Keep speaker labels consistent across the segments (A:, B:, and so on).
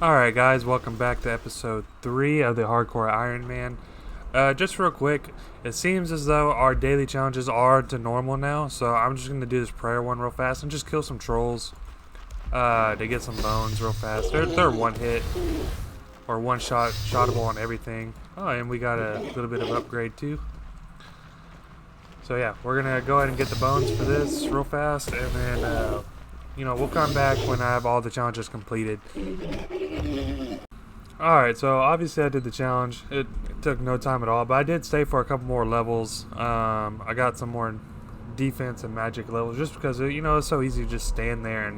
A: Alright guys, welcome back to episode 3 of the Hardcore Ironman. Just real quick, it seems as though our daily challenges are to normal now, so I'm just going to do this prayer one real fast and just kill some trolls to get some bones real fast. They're one hit, or one shottable on everything. Oh, and we got a little bit of upgrade too. So yeah, we're going to go ahead and get the bones for this real fast, and then we'll come back when I have all the challenges completed. Alright, so obviously I did the challenge. It took no time at all, but I did stay for a couple more levels. I got some more defense and magic levels just because, it's so easy to just stand there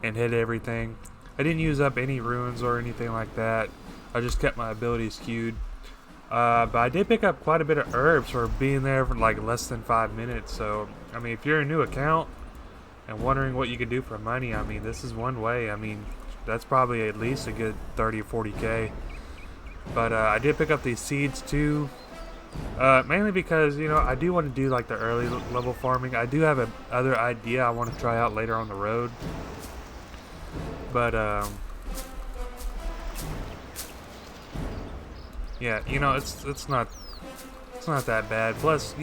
A: and hit everything. I didn't use up any runes or anything like that. I just kept my abilities skewed. But I did pick up quite a bit of herbs for being there for like less than 5 minutes. So, I mean, if you're a new account and wondering what you could do for money, I mean, this is one way. I mean, that's probably at least a good 30 or 40k. But I did pick up these seeds too, mainly because I do want to do like the early level farming. I do have another idea I want to try out later on the road, but yeah, it's not that bad. Plus,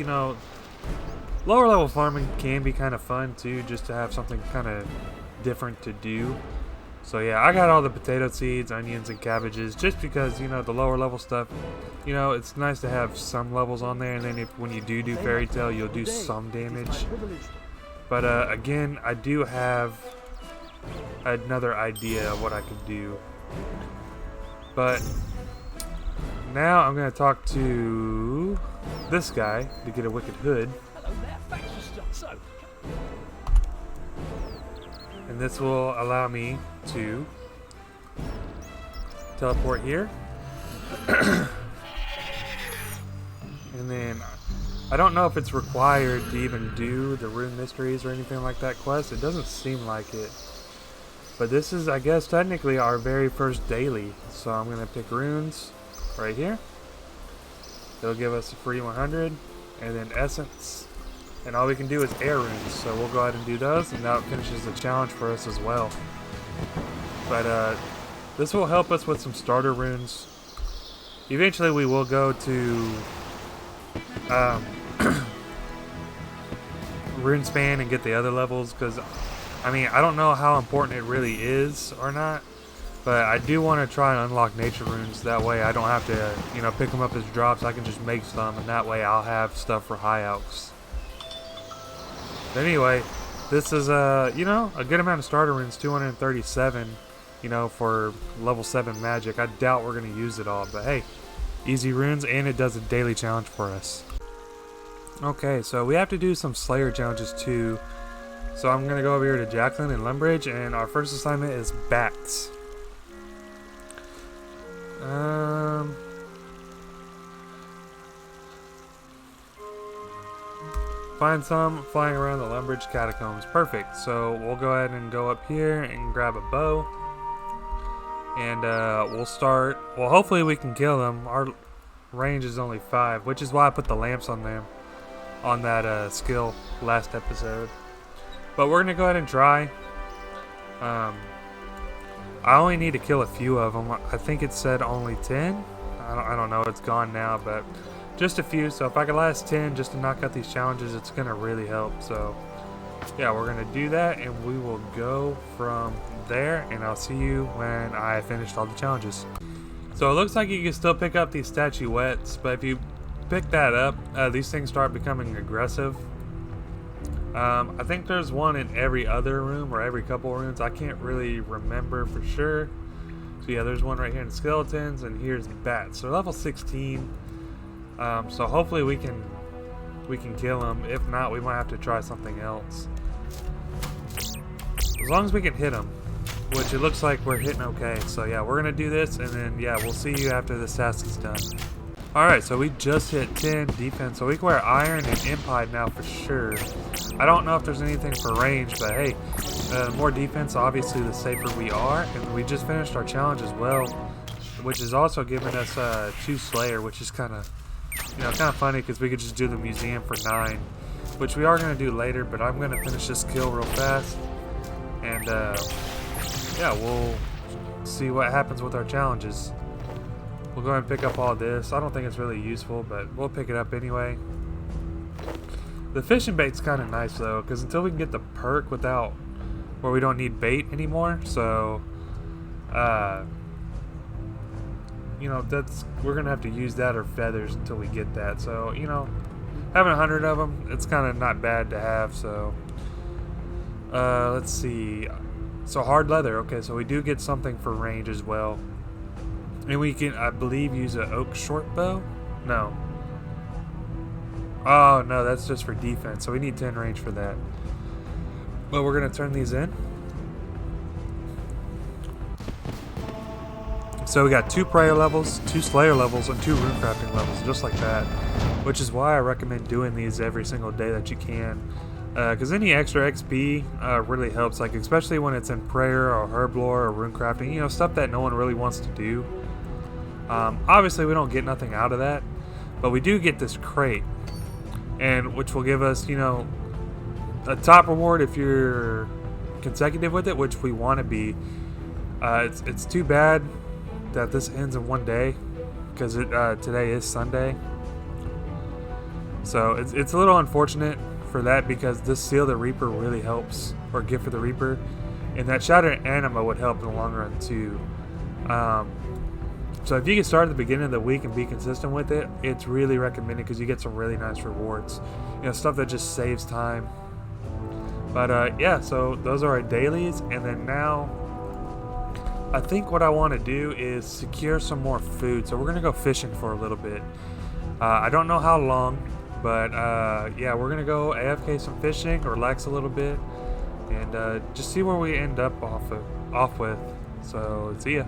A: lower level farming can be kind of fun too, just to have something kind of different to do. So yeah, I got all the potato seeds, onions, and cabbages just because, the lower level stuff, it's nice to have some levels on there, and then when you do fairy tale, you'll do some damage. But again, I do have another idea of what I could do. But now I'm going to talk to this guy to get a wicked hood. And this will allow me to teleport here. And then I don't know if it's required to even do the rune mysteries or anything like that quest. It doesn't seem like it. But this is, I guess, technically our very first daily. So I'm going to pick runes right here. It'll give us a free 100. And then essence. And all we can do is air runes, so we'll go ahead and do those, and that finishes the challenge for us as well. But this will help us with some starter runes. Eventually we will go to rune span and get the other levels, because I mean, I don't know how important it really is or not, but I do want to try and unlock nature runes. That way I don't have to pick them up as drops. I can just make some, and that way I'll have stuff for high elves. But anyway, this is a good amount of starter runes, 237, for level 7 magic. I doubt we're going to use it all, but hey, easy runes, and it does a daily challenge for us. Okay, so we have to do some Slayer challenges too. So I'm going to go over here to Jacqueline and Lumbridge, and our first assignment is bats. Find some flying around the Lumbridge catacombs. Perfect. So we'll go ahead and go up here and grab a bow. And we'll start. Well, hopefully we can kill them. Our range is only 5, which is why I put the lamps on them on that skill last episode. But we're going to go ahead and try. I only need to kill a few of them. I think it said only 10. I don't know. It's gone now, but just a few. So if I could last 10 just to knock out these challenges, it's going to really help. So yeah, we're going to do that, and we will go from there, and I'll see you when I finished all the challenges. So it looks like you can still pick up these statuettes, but if you pick that up, these things start becoming aggressive. I think there's one in every other room or every couple rooms. I can't really remember for sure. So yeah, there's one right here in skeletons, and here's bats. So level 16. So hopefully we can kill them. If not, we might have to try something else. As long as we can hit them, which it looks like we're hitting okay. So yeah, we're gonna do this, and then yeah, we'll see you after this task is done. Alright, so we just hit 10 defense, so we can wear iron and impide now for sure. I don't know if there's anything for range, but hey, more defense, obviously the safer we are. And we just finished our challenge as well, which is also giving us 2 Slayer, which is kind of funny because we could just do the museum for 9, which we are going to do later, but I'm going to finish this kill real fast. And yeah, we'll see what happens with our challenges. We'll go ahead and pick up all this. I don't think it's really useful, but we'll pick it up anyway. The fishing bait's kind of nice though, because until we can get the perk without, where we don't need bait anymore, so you know, we're gonna have to use that or feathers until we get that. So, you know, having 100 of them, it's kind of not bad to have. So let's see. So hard leather. Okay, so we do get something for range as well, and we can, I believe, use an oak short bow. No. Oh no, that's just for defense. So we need 10 range for that. But we're gonna turn these in. So we got 2 prayer levels, 2 slayer levels, and 2 rune crafting levels, just like that. Which is why I recommend doing these every single day that you can. Because any extra XP really helps, like especially when it's in prayer or herblore or rune crafting, you know, stuff that no one really wants to do. Obviously we don't get nothing out of that, but we do get this crate, and which will give us, you know, a top reward if you're consecutive with it, which we want to be. It's too bad that this ends in one day, because today is Sunday. So it's a little unfortunate for that, because this Seal the Reaper really helps, or Gift for the Reaper, and that Shattered Anima would help in the long run too. So if you can start at the beginning of the week and be consistent with it, it's really recommended, because you get some really nice rewards. You know, stuff that just saves time. But yeah, so those are our dailies, and then now I think what I want to do is secure some more food. So we're gonna go fishing for a little bit. I don't know how long, but yeah, we're gonna go AFK some fishing, relax a little bit, and just see where we end up off with. So see ya.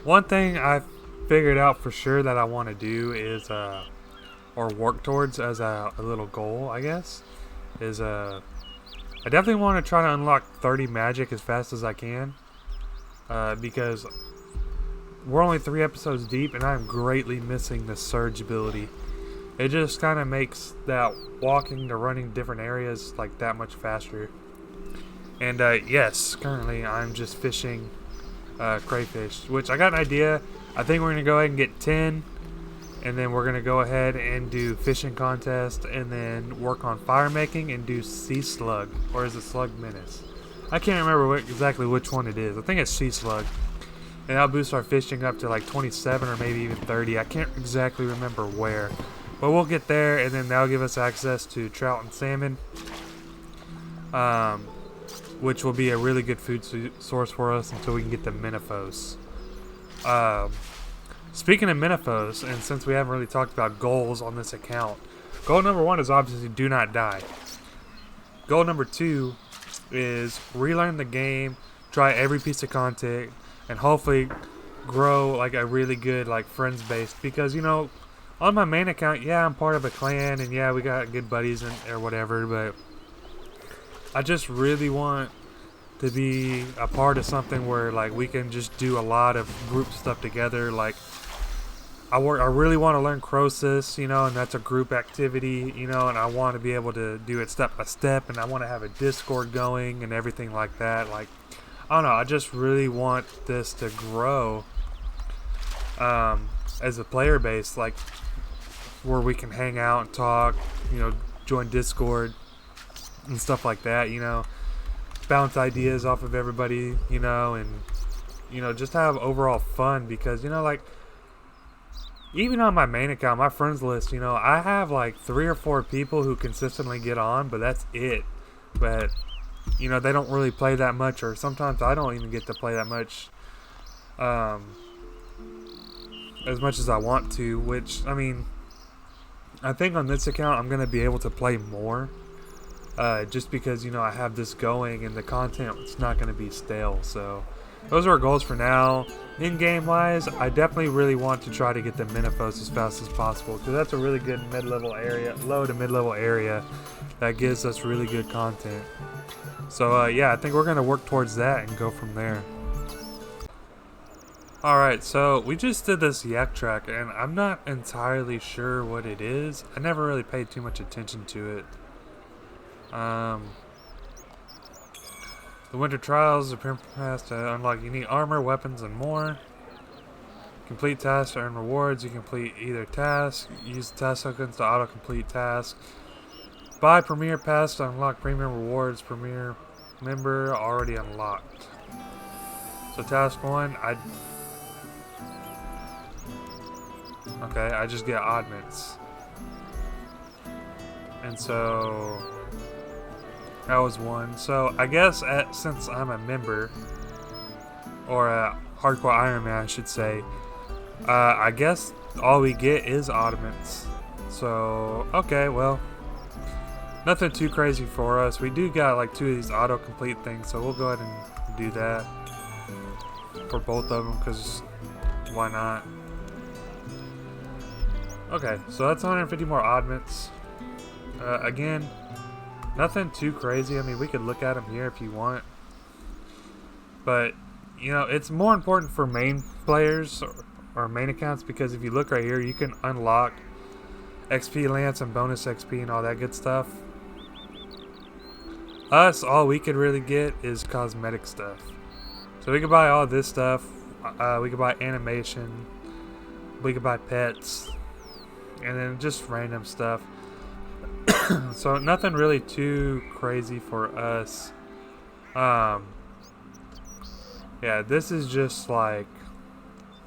A: One thing I've figured out for sure that I want to do is, or work towards as a little goal, I guess, is I definitely want to try to unlock 30 magic as fast as I can, because we're only 3 episodes deep and I'm greatly missing the surge ability. It just kind of makes that walking to running different areas like that much faster. And yes, currently I'm just fishing crayfish, which I got an idea. I think we're going to go ahead and get 10. And then we're going to go ahead and do fishing contest, and then work on fire making and do sea slug, or is it slug menace? I can't remember exactly which one it is. I think it's sea slug. And that'll boost our fishing up to like 27 or maybe even 30. I can't exactly remember where. But we'll get there, and then that'll give us access to trout and salmon, which will be a really good food source for us until we can get the Menaphos. Speaking of Menaphos, and since we haven't really talked about goals on this account, goal number 1 is obviously do not die. Goal number 2 is relearn the game, try every piece of content, and hopefully grow like a really good like friends base. Because, you know, on my main account, yeah, I'm part of a clan, and yeah, we got good buddies or whatever, but I just really want to be a part of something where like we can just do a lot of group stuff together. Like I really want to learn Croesus, you know, and that's a group activity, you know, and I want to be able to do it step by step, and I want to have a Discord going and everything like that. Like, I don't know, I just really want this to grow as a player base, like where we can hang out and talk, you know, join Discord and stuff like that, you know, bounce ideas off of everybody, you know, and, you know, just have overall fun. Because, you know, like, even on my main account, my friends list, you know, I have like 3 or 4 people who consistently get on, but that's it. But, you know, they don't really play that much, or sometimes I don't even get to play that much, as much as I want to, which, I mean, I think on this account I'm going to be able to play more, just because, you know, I have this going and the content is not going to be stale. So those are our goals for now. In-game wise, I definitely really want to try to get the Menaphos as fast as possible, because that's a really good mid-level area, low to mid-level area that gives us really good content. So yeah, I think we're going to work towards that and go from there. Alright, so we just did this yak track, and I'm not entirely sure what it is. I never really paid too much attention to it. The winter trials appear past to unlock unique armor, weapons, and more. Complete tasks to earn rewards. You complete either task. Use task tokens to auto-complete tasks. Buy Premier Pass to unlock premium rewards. Premier member already unlocked. So task 1, I just get oddments. And so that was 1. So I guess since I'm a member, or a hardcore Ironman, I should say, I guess all we get is oddments. So, okay, well, nothing too crazy for us. We do got like 2 of these autocomplete things, so we'll go ahead and do that for both of them, because why not? Okay, so that's 150 more oddments. Again, nothing too crazy. I mean, we could look at them here if you want. But, you know, it's more important for main players or main accounts, because if you look right here, you can unlock XP Lance and bonus XP and all that good stuff. Us, all we could really get is cosmetic stuff. So we could buy all this stuff. We could buy animation. We could buy pets. And then just random stuff. So nothing really too crazy for us. Yeah, this is just like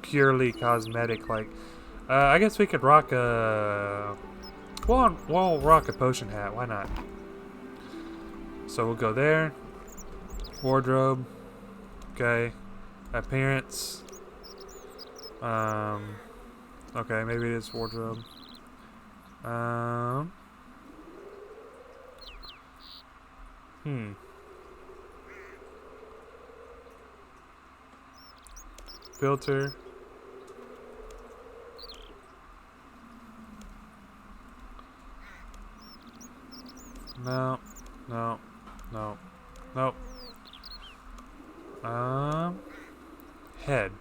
A: purely cosmetic. Like, I guess we could rock a... We'll rock a potion hat. Why not? So we'll go there. Wardrobe. Okay. Appearance. Okay, maybe it is wardrobe. Filter. No. Head.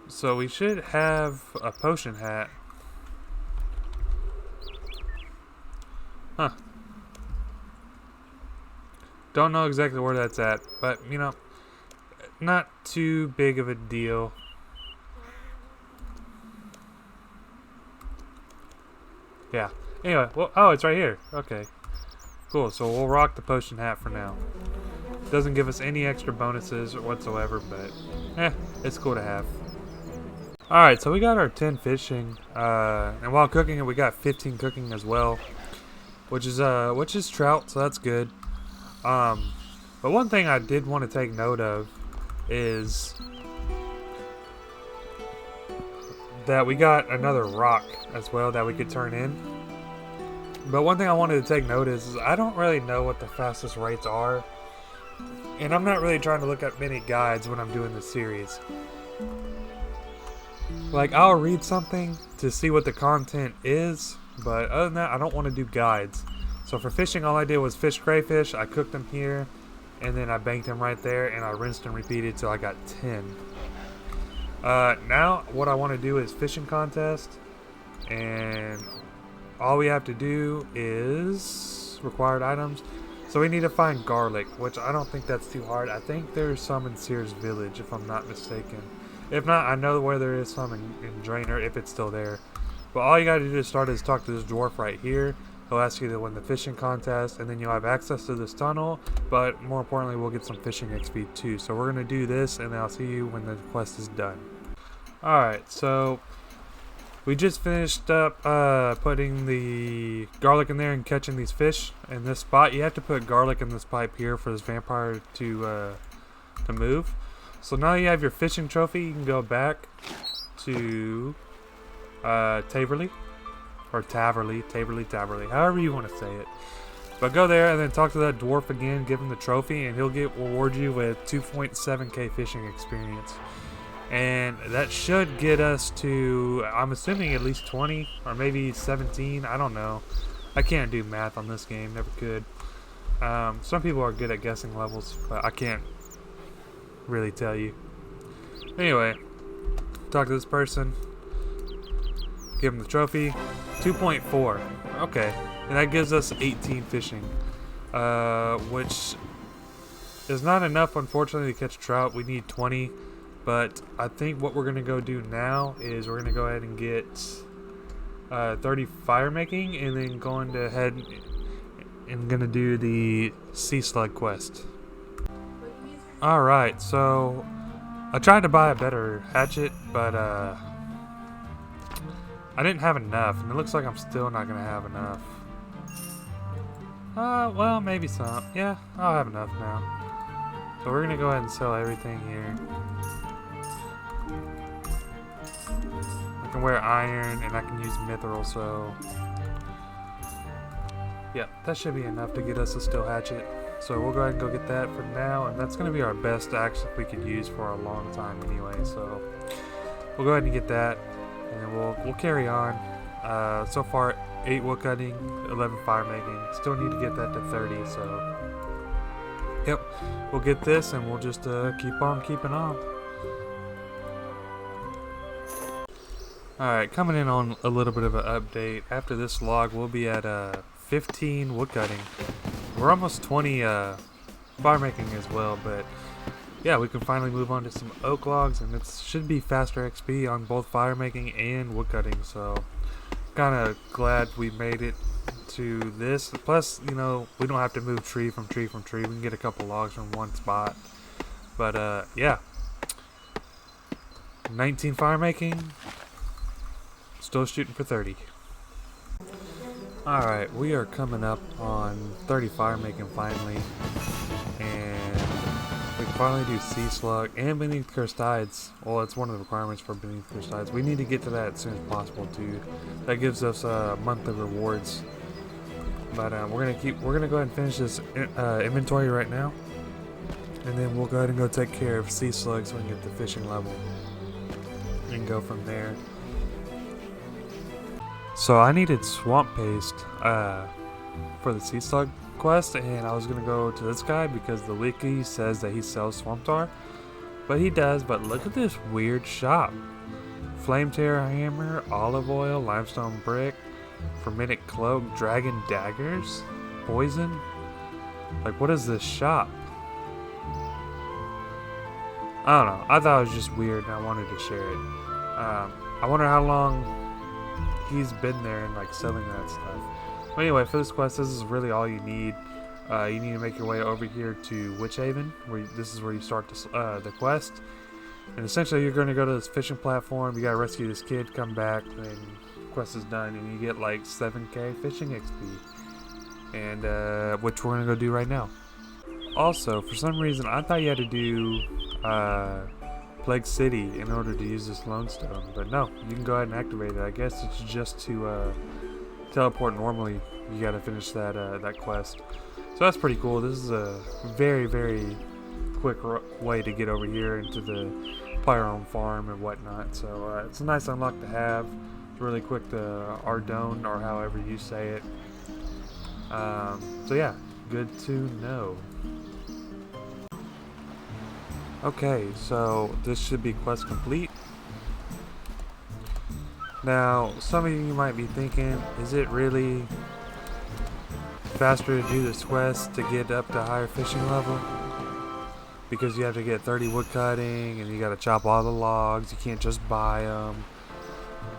A: So we should have a potion hat. Huh. Don't know exactly where that's at, but, you know, not too big of a deal. Yeah. Anyway, well, oh, it's right here. Okay. Cool, so we'll rock the potion hat for now. Doesn't give us any extra bonuses whatsoever, but it's cool to have. Alright, so we got our 10 fishing, and while cooking it, we got 15 cooking as well, which is trout, so that's good. But one thing I did want to take note of is that we got another rock as well that we could turn in. But one thing I wanted to take note is I don't really know what the fastest rates are, and I'm not really trying to look at many guides when I'm doing this series. Like, I'll read something to see what the content is, but other than that, I don't want to do guides. So for fishing, all I did was fish crayfish, I cooked them here, and then I banked them right there, and I rinsed and repeated till I got 10. Now, what I want to do is fishing contest, and all we have to do is required items. So we need to find garlic, which I don't think that's too hard. I think there's some in Sears Village, if I'm not mistaken. If not, I know where there is some in Drainer, if it's still there. But all you gotta do to start is talk to this dwarf right here. He'll ask you to win the fishing contest, and then you'll have access to this tunnel. But more importantly, we'll get some fishing XP too. So we're gonna do this, and then I'll see you when the quest is done. Alright, so we just finished up putting the garlic in there and catching these fish in this spot. You have to put garlic in this pipe here for this vampire to move. So now you have your fishing trophy. You can go back to Taverley, or Taverley, however you want to say it. But go there and then talk to that dwarf again, give him the trophy, and he'll reward you with 2.7k fishing experience. And that should get us to, I'm assuming, at least 20 or maybe 17. I don't know. I can't do math on this game. Never could. Some people are good at guessing levels, but I can't really tell you. Anyway, talk to this person. Give him the trophy. 2.4. Okay. And that gives us 18 fishing. Which is not enough, unfortunately, to catch trout. We need 20. But I think what we're going to go do now is we're going to go ahead and get 30 fire making, and then going to head and going to do the sea slug quest. Alright, so I tried to buy a better hatchet, but I didn't have enough, and it looks like I'm still not going to have enough. Well, maybe some. Yeah, I'll have enough now. So we're going to go ahead and sell everything here. I can wear iron, and I can use mithril, so yeah, that should be enough to get us a steel hatchet. So we'll go ahead and go get that for now, and that's going to be our best axe we could use for a long time anyway. So we'll go ahead and get that, and then we'll carry on. So far, 8 wood cutting, 11 fire making. Still need to get that to 30. So yep, we'll get this, and we'll just keep on keeping on. Alright, coming in on a little bit of an update. After this log, we'll be at 15 wood cutting. We're almost 20 fire making as well, but yeah, we can finally move on to some oak logs, and it should be faster XP on both fire making and wood cutting, so kind of glad we made it to this. Plus, you know, we don't have to move tree from tree from tree. We can get a couple logs from one spot. But yeah, 19 fire making, still shooting for 30. Alright, we are coming up on 30 fire making finally, and we can finally do sea slug and beneath cursed tides. Well, it's one of the requirements for beneath cursed tides. We need to get to that as soon as possible too. That gives us monthly rewards. But we're gonna go ahead and finish this inventory right now, and then we'll go ahead and go take care of sea slugs so we can get the fishing level and go from there. So I needed swamp paste for the sea slug quest, and I was gonna go to this guy because the wiki says that he sells swamp tar, but he does. But look at this weird shop: flame terror hammer, olive oil, limestone brick, fermented cloak, dragon daggers, poison. Like, what is this shop? I don't know. I thought it was just weird, and I wanted to share it. I wonder how long he's been there and like selling that stuff. But anyway, for this quest, this is really all you need. You need to make your way over here to Witch Haven, where this is where you start the quest. And essentially, you're going to go to this fishing platform. You got to rescue this kid, come back, and the quest is done, and you get like 7k fishing XP, and which we're going to go do right now. Also, for some reason, I thought you had to do Plague City in order to use this lodestone, but no, you can go ahead and activate it. I guess it's just to teleport normally. You got to finish that that quest, so that's pretty cool. This is a very, very quick way to get over here into the firearm farm and whatnot. So it's a nice unlock to have. It's really quick to Ardone, or however you say it. So yeah, good to know. Okay, so this should be quest complete. Now, some of you might be thinking, is it really faster to do this quest to get up to higher fishing level? Because you have to get 30 wood cutting, and you gotta chop all the logs, you can't just buy them.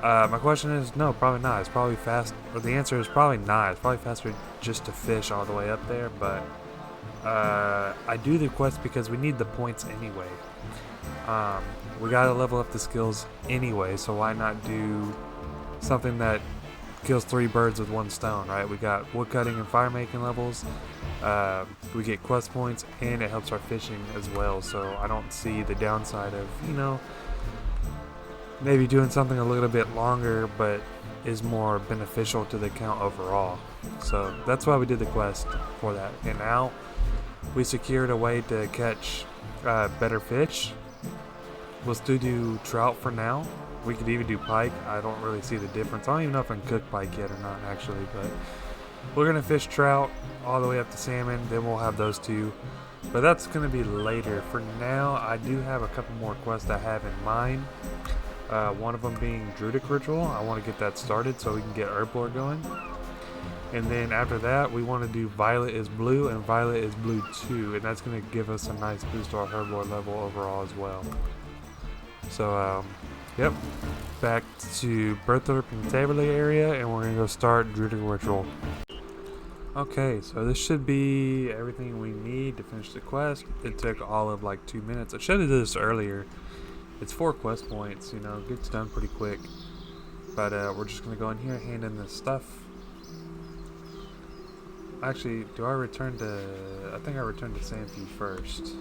A: My question is, no, probably not. It's probably fast, but the answer is probably not. It's probably faster just to fish all the way up there, but I do the quest because we need the points anyway. We gotta level up the skills anyway, so why not do something that kills 3 birds with 1 stone, right? We got wood cutting and fire making levels, we get quest points, and it helps our fishing as well, so I don't see the downside of, you know, maybe doing something a little bit longer but is more beneficial to the account overall. So that's why we did the quest for that. And now we secured a way to catch better fish. We'll still do trout for now. We could even do pike. I don't really see the difference. I don't even know if I can cook pike yet or not, actually, but we're gonna fish trout all the way up to salmon, then we'll have those two, but that's gonna be later. For now, I do have a couple more quests I have in mind. One of them being Druidic Ritual. I want to get that started so we can get Herblore going. And then after that, we want to do Violet is Blue and Violet is Blue 2. And that's going to give us a nice boost to our Herblore level overall as well. So, yep. Back to Berthorpe and Taberley area, and we're going to go start Druidic Ritual. Okay, so this should be everything we need to finish the quest. It took all of like 2 minutes. I should have did this earlier. It's 4 quest points, you know, gets done pretty quick. But we're just going to go in here, hand in this stuff. Actually, do I return to... I think I returned to Sanfew first,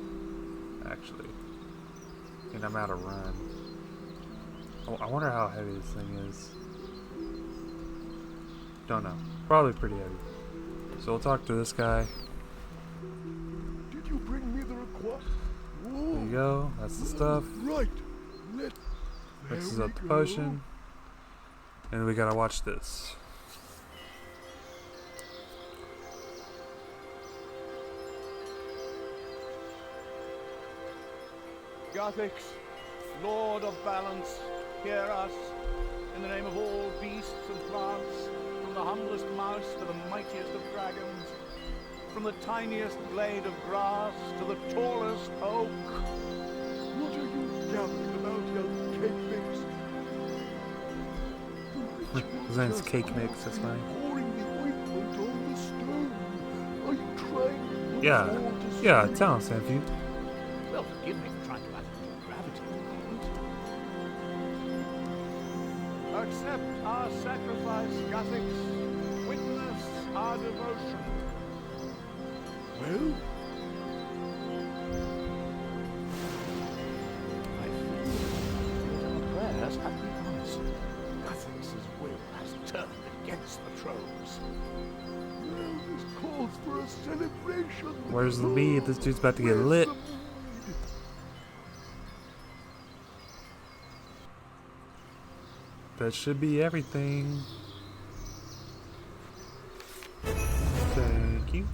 A: actually. And I'm out of run. Oh, I wonder how heavy this thing is. Don't know. Probably pretty heavy. So we'll talk to this guy.
B: Did you bring me the request?
A: There you go. That's the stuff.
B: Right.
A: Mixes up the potion. And we gotta watch this.
C: Guthix, Lord of Balance, hear us. In the name of all beasts and plants, from the humblest mouse to the mightiest of dragons, from the tiniest blade of grass to the tallest oak.
B: What are you gabbling about, young cake mix?
A: His name's Cake Mix, that's fine.
B: Pouring the ointment on the stone. Are you trying to put
A: Yeah,
B: more to
A: yeah,
B: sleep?
A: tell him, Sanfew.
C: Well, forgive me for trying to add a little gravity. Accept our sacrifice, Guthix. Witness our devotion.
B: Well,
C: I feel that our prayers have been answered. Guthix's will has turned against the trolls.
B: well, this calls for a celebration.
A: Where's the mead? This dude's about to get lit.
B: Where's the mead?
A: That should be everything. Thank you.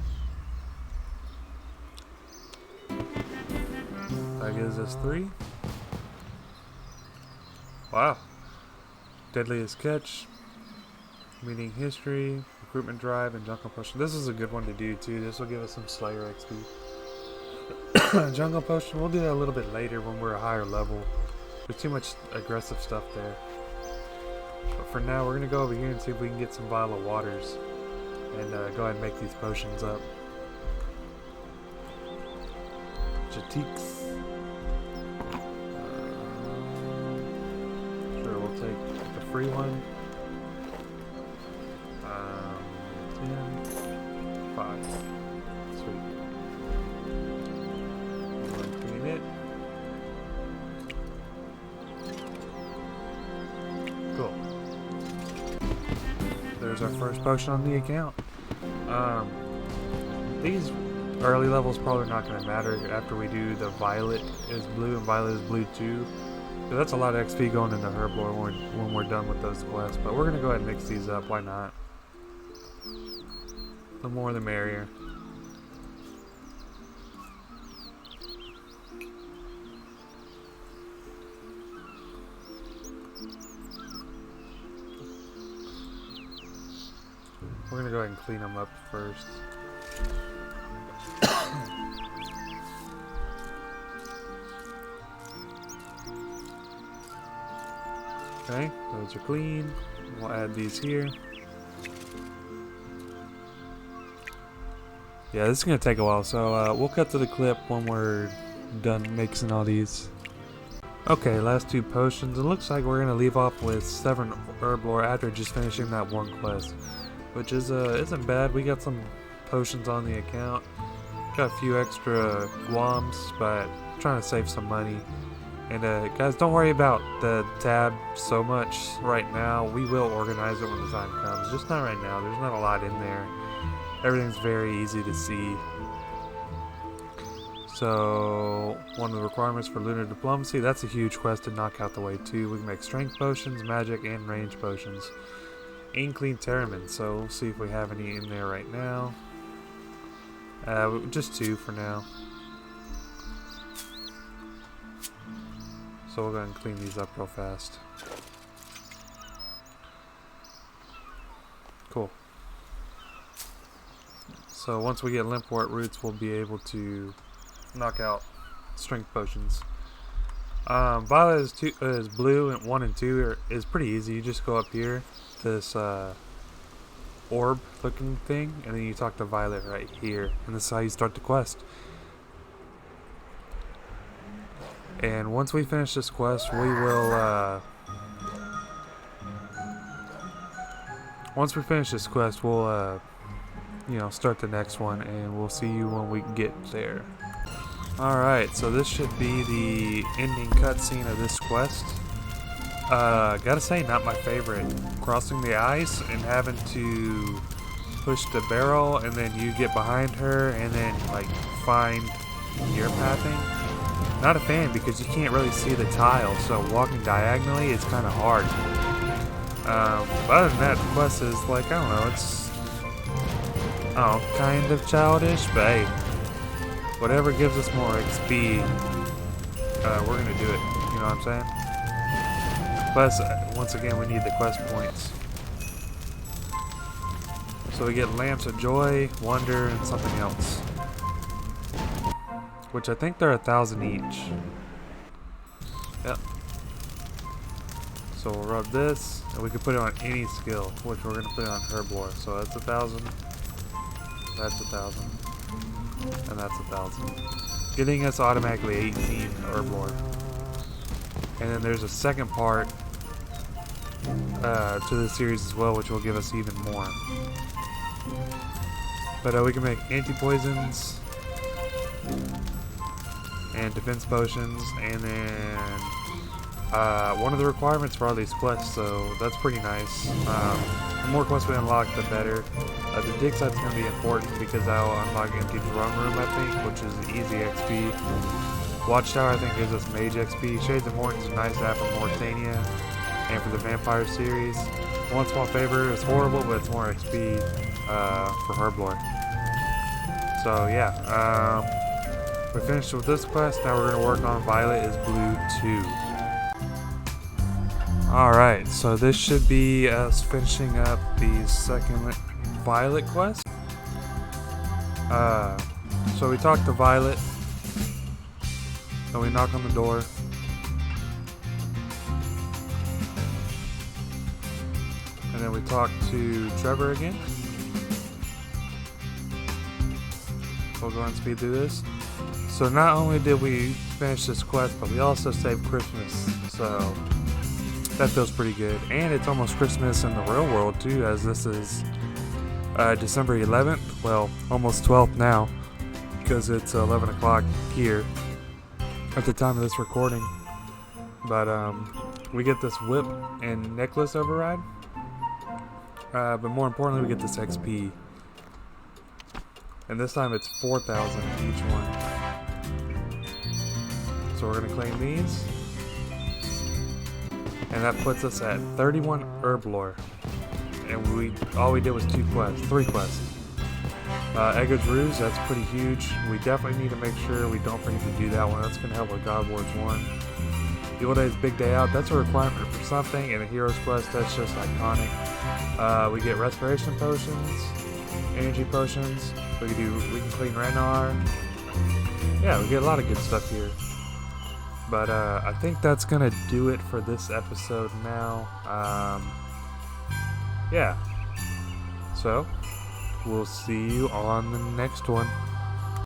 A: That gives us 3. Wow. Deadliest Catch. Meeting History. Recruitment Drive and Jungle Potion. This is a good one to do too. This will give us some Slayer XP. Jungle Potion, we'll do that a little bit later when we're a higher level. There's too much aggressive stuff there. But for now, we're going to go over here and see if we can get some Violet Waters. And go ahead and make these potions up. Jatiques. Sure, we'll take the free one. 10. 5. Sweet. Clean it. Cool. There's our first potion on the account. These early levels probably not going to matter after we do the Violet is Blue and Violet is Blue 2. So that's a lot of XP going into Herblore when we're done with those quests. But we're going to go ahead and mix these up. Why not? The more the merrier. We're gonna go ahead and clean them up first. Okay, those are clean. We'll add these here. Yeah, this is gonna take a while, so we'll cut to the clip when we're done mixing all these. Okay, last 2 potions. It looks like we're gonna leave off with 7 Herblore after just finishing that one quest, which is isn't bad. We got some potions on the account, got a few extra guams, but I'm trying to save some money. And guys, don't worry about the tab so much right now. We will organize it when the time comes, just not right now. There's not a lot in there. Everything's very easy to see. So, one of the requirements for Lunar Diplomacy, that's a huge quest to knock out the way too. We can make strength potions, magic, and range potions. Inkling Terramin, so we'll see if we have any in there right now. Just 2 for now. So we'll go ahead and clean these up real fast. Cool. So once we get Limpwort roots, we'll be able to knock out strength potions. Violet is blue, and 1 and 2 is pretty easy. You just go up here to this orb looking thing, and then you talk to Violet right here, and this is how you start the quest. And once we finish this quest, we will you know, start the next one, and we'll see you when we get there. Alright, so this should be the ending cutscene of this quest. Gotta say, not my favorite. Crossing the ice and having to push the barrel, and then you get behind her, and then, like, find gear pathing. Not a fan, because you can't really see the tile, so walking diagonally is kind of hard. But other than that, the quest is, like, I don't know, it's, kind of childish, but hey, whatever gives us more XP, we're gonna do it, you know what I'm saying? Plus, once again, we need the quest points. So we get Lamps of Joy, Wonder, and something else. Which I think they're 1,000 each. Yep. So we'll rub this, and we can put it on any skill, which we're gonna put it on Herblore. So that's 1,000, that's 1,000, and that's 1,000. Getting us automatically 18 Herblore. And then there's a second part to the series as well, which will give us even more. But we can make anti-poisons and defense potions, and then one of the requirements for all these quests, so that's pretty nice. The more quests we unlock, the better. The dig site's going to be important because that'll unlock Empty Drum Room, I think, which is easy XP. Watchtower, I think, gives us Mage XP. Shades of Morton is nice to have for Mauritania and for the Vampire series. One small favor, it's horrible, but it's more XP for Herblore. So yeah, we're finished with this quest. Now we're going to work on Violet is Blue 2. Alright, so this should be us finishing up the second Violet quest. So we talk to Violet, and we knock on the door. And then we talk to Trevor again. We'll go ahead and speed through this. So not only did we finish this quest, but we also saved Christmas. So that feels pretty good. And it's almost Christmas in the real world too, as this is December 11th. Well, almost 12th now, because it's 11 o'clock here at the time of this recording. But we get this whip and necklace override. But more importantly, we get this XP. And this time it's 4,000 each one. So we're going to claim these. And that puts us at 31 Herblore. And all we did was 3 quests. Eggo's Ruse, that's pretty huge. We definitely need to make sure we don't forget to do that one. That's going to help with God Wars 1. Evil Day's Big Day Out, that's a requirement for something. And a Hero's Quest, that's just iconic. We get Respiration Potions, Energy Potions. We can clean Renar. Yeah, we get a lot of good stuff here. But I think that's gonna do it for this episode now. Yeah. So we'll see you on the next one.